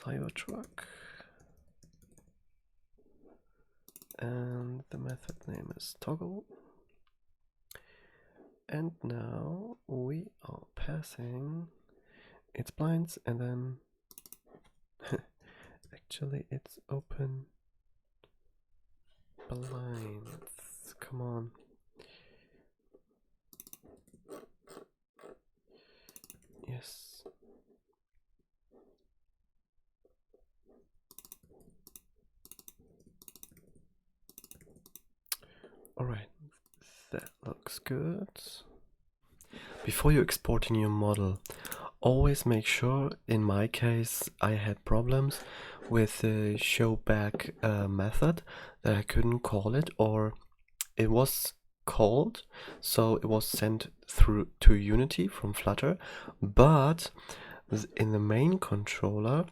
Cybertruck. And the method name is toggle. And now we are passing its blinds, and then actually it's open blinds. Come on. Yes. Alright, that looks good. Before you export a new model, always make sure, in my case I had problems with the show back method, that I couldn't call it, or it was called, so it was sent through to Unity from Flutter, but in the main controller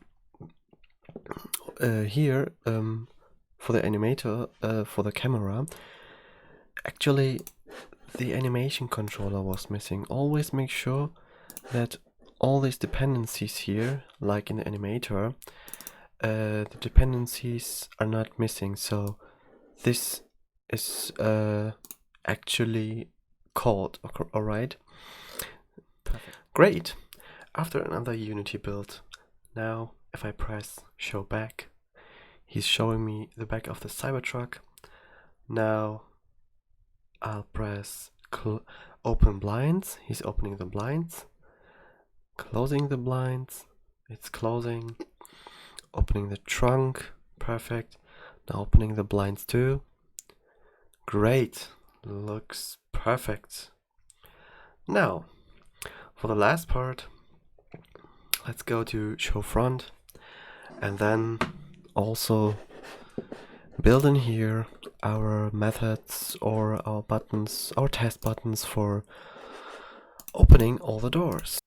here for the animator, for the camera, actually the animation controller was missing. Always make sure that all these dependencies here, like in the animator, the dependencies are not missing, so this is actually called. Alright, great. After another Unity build, now if I press show back, he's showing me the back of the Cybertruck. Now I'll press open blinds, he's opening the blinds, closing the blinds, it's closing, opening the trunk, perfect. Now opening the blinds too. Great, looks perfect. Now, for the last part, let's go to show front, and then also build in here our methods or our buttons, our test buttons for opening all the doors.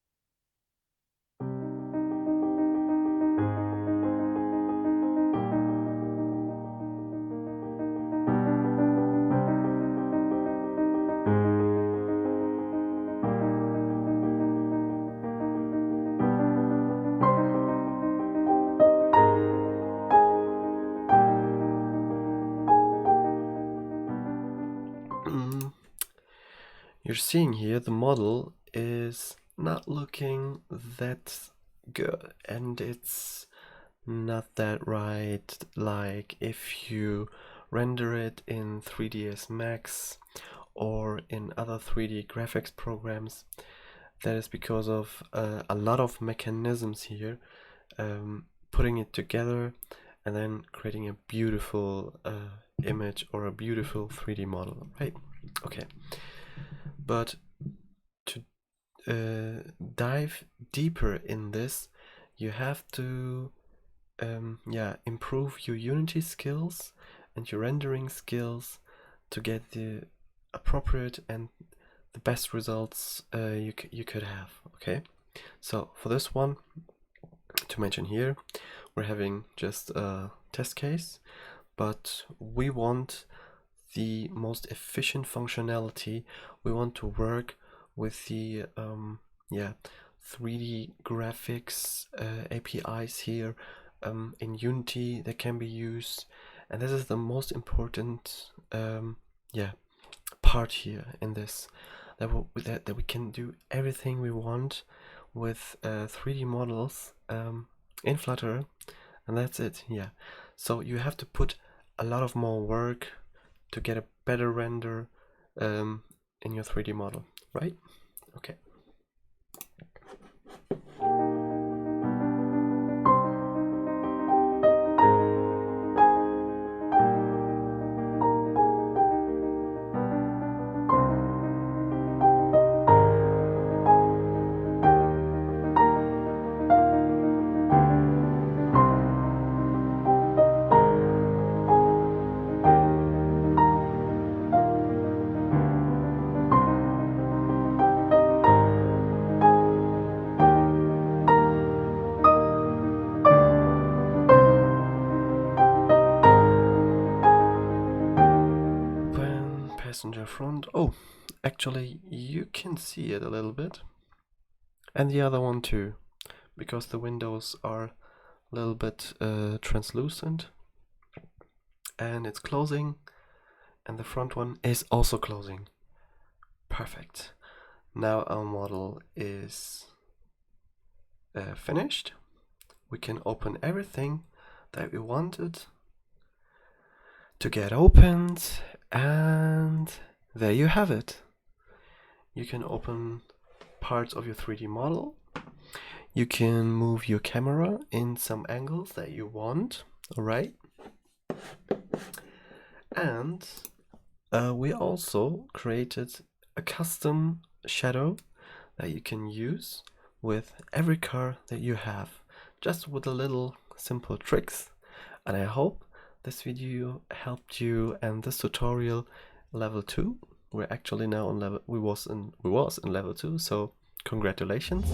You're seeing here the model is not looking that good, and it's not that right like if you render it in 3ds Max or in other 3D graphics programs. That is because of a lot of mechanisms here, putting it together and then creating a beautiful image or a beautiful 3D model, right? Okay. But to dive deeper in this, you have to improve your Unity skills and your rendering skills to get the appropriate and the best results you could have. Okay, so for this one, to mention here, we're having just a test case, but we want the most efficient functionality. We want to work with the 3D graphics APIs here in Unity that can be used, and this is the most important part here in this, that we can do everything we want with 3D models in Flutter, and that's it. Yeah, so you have to put a lot of more work to get a better render in your 3D model, right? Okay. Passenger front. Oh, actually you can see it a little bit, and the other one too, because the windows are a little bit translucent, and it's closing, and the front one is also closing. Perfect. Now our model is finished. We can open everything that we wanted to get opened, and there you have it. You can open parts of your 3D model. You can move your camera in some angles that you want, alright? And we also created a custom shadow that you can use with every car that you have, just with a little simple tricks. And I hope this video helped you, and this tutorial level 2. We're actually now on level, we was in level 2, so congratulations.